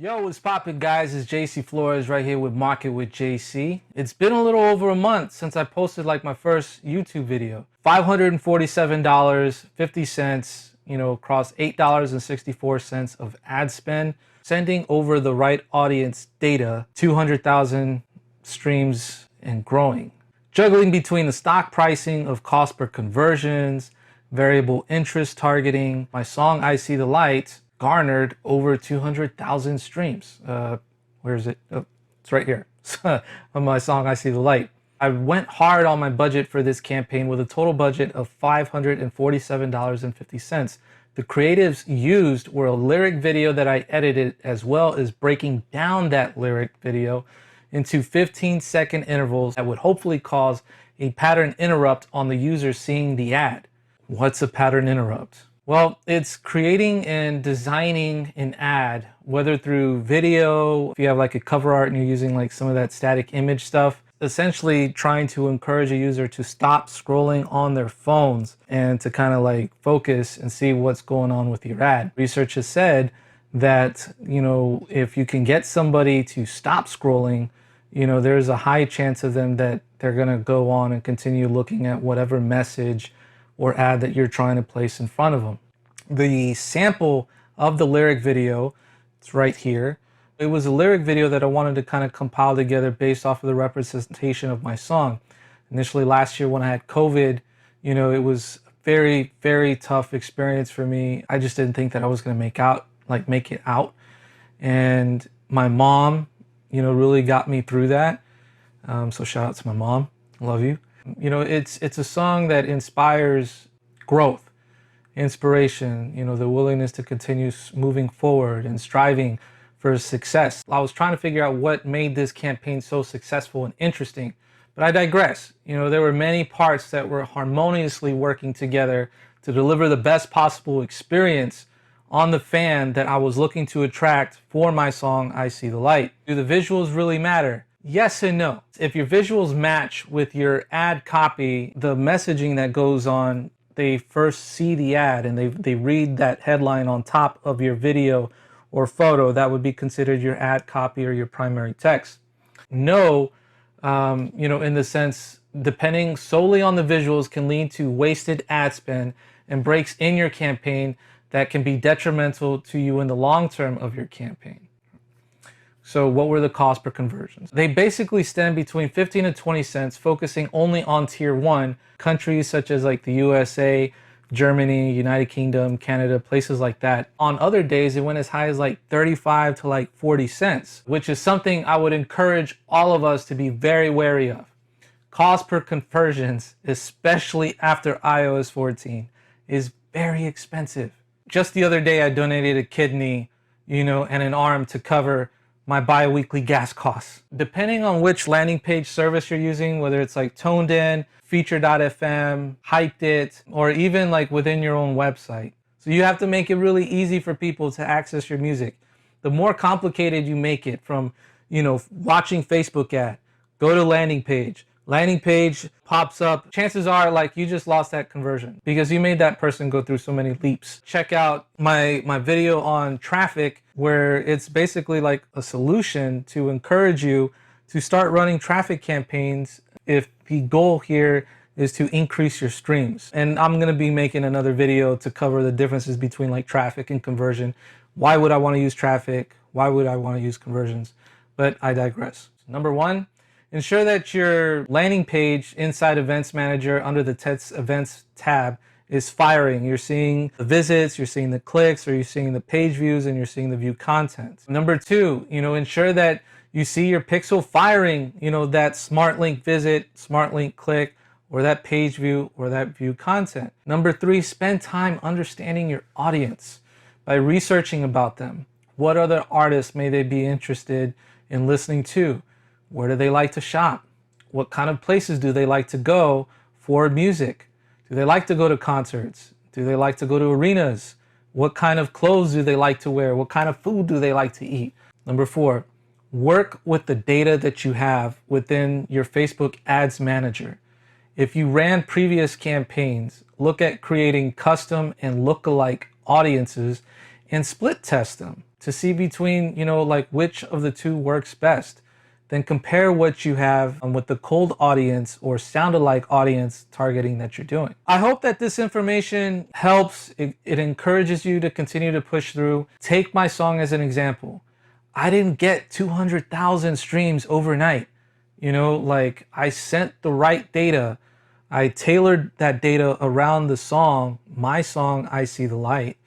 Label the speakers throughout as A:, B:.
A: Yo, what's poppin', guys? It's JC Flores right here with Market with JC. It's been a little over a month since I posted like my first YouTube video. $547.50, across $8.64 of ad spend, sending over the right audience data, 200,000 streams and growing. Juggling between the stock pricing of cost per conversions, variable interest targeting, my song I See the Light garnered over 200,000 streams. Where is it? Oh, it's right here. On my song I See the Light. I went hard on my budget for this campaign with a total budget of $547.50. The creatives used were a lyric video that I edited, as well as breaking down that lyric video into 15-second intervals that would hopefully cause a pattern interrupt on the user seeing the ad. What's a pattern interrupt? Well, it's creating and designing an ad, whether through video, if you have like a cover art and you're using like some of that static image stuff, essentially trying to encourage a user to stop scrolling on their phones and to kind of like focus and see what's going on with your ad. Research has said that, if you can get somebody to stop scrolling, there's a high chance of them that they're going to go on and continue looking at whatever message or ad that you're trying to place in front of them. The sample of the lyric video, it's right here. It was a lyric video that I wanted to kind of compile together based off of the representation of my song. Initially last year when I had COVID, it was a very, very tough experience for me. I just didn't think that I was going to make it out. And my mom, really got me through that. So shout out to my mom. I love you. It's a song that inspires growth, inspiration, the willingness to continue moving forward and striving for success. I was trying to figure out what made this campaign so successful and interesting, but I digress. There were many parts that were harmoniously working together to deliver the best possible experience on the fan that I was looking to attract for my song I See the Light. Do the visuals really matter? Yes and no. If your visuals match with your ad copy, the messaging that goes on, they first see the ad and they read that headline on top of your video or photo, that would be considered your ad copy or your primary text. No, in the sense, depending solely on the visuals can lead to wasted ad spend and breaks in your campaign that can be detrimental to you in the long term of your campaign. So what were the cost per conversions? They basically stem between 15 and 20 cents, focusing only on tier 1, countries such as like the USA, Germany, United Kingdom, Canada, places like that. On other days, it went as high as like 35 to like 40 cents, which is something I would encourage all of us to be very wary of. Cost per conversions, especially after iOS 14, is very expensive. Just the other day, I donated a kidney, and an arm to cover my bi-weekly gas costs. Depending on which landing page service you're using, whether it's like Toned In, Feature.fm, Hyped It, or even like within your own website. So you have to make it really easy for people to access your music. The more complicated you make it, from, watching Facebook ad, go to landing page. Landing page pops up. Chances are like you just lost that conversion because you made that person go through so many leaps. Check out my video on traffic, where it's basically like a solution to encourage you to start running traffic campaigns if the goal here is to increase your streams. And I'm going to be making another video to cover the differences between like traffic and conversion. Why would I want to use traffic? Why would I want to use conversions? But I digress. Number 1, ensure that your landing page inside Events Manager under the Test Events tab is firing. You're seeing the visits, you're seeing the clicks, or you're seeing the page views, and you're seeing the view content. Number 2, ensure that you see your pixel firing, that smart link visit, smart link click, or that page view, or that view content. Number 3, spend time understanding your audience by researching about them. What other artists may they be interested in listening to? Where do they like to shop? What kind of places do they like to go for music? Do they like to go to concerts? Do they like to go to arenas? What kind of clothes do they like to wear? What kind of food do they like to eat? Number 4, work with the data that you have within your Facebook Ads Manager. If you ran previous campaigns, look at creating custom and lookalike audiences and split test them. to see between, like which of the two works best. Then compare what you have with the cold audience or sound-alike audience targeting that you're doing. I hope that this information helps. It encourages you to continue to push through. Take my song as an example. I didn't get 200,000 streams overnight. Like I sent the right data. I tailored that data around the song, my song, I See the Light.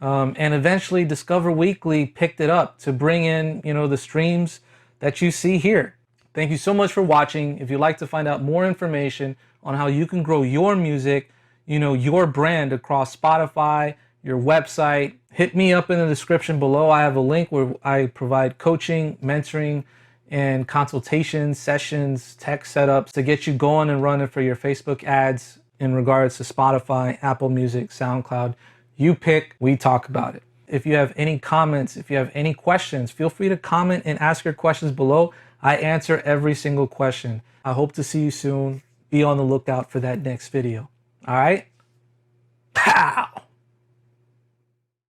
A: And eventually Discover Weekly picked it up to bring in, the streams that you see here. Thank you so much for watching. If you'd like to find out more information on how you can grow your music, your brand across Spotify, your website, hit me up in the description below. I have a link where I provide coaching, mentoring, and consultation sessions, tech setups to get you going and running for your Facebook ads in regards to Spotify, Apple Music, SoundCloud. You pick, we talk about it. If you have any comments, if you have any questions, feel free to comment and ask your questions below. I answer every single question. I hope to see you soon. Be on the lookout for that next video. All right?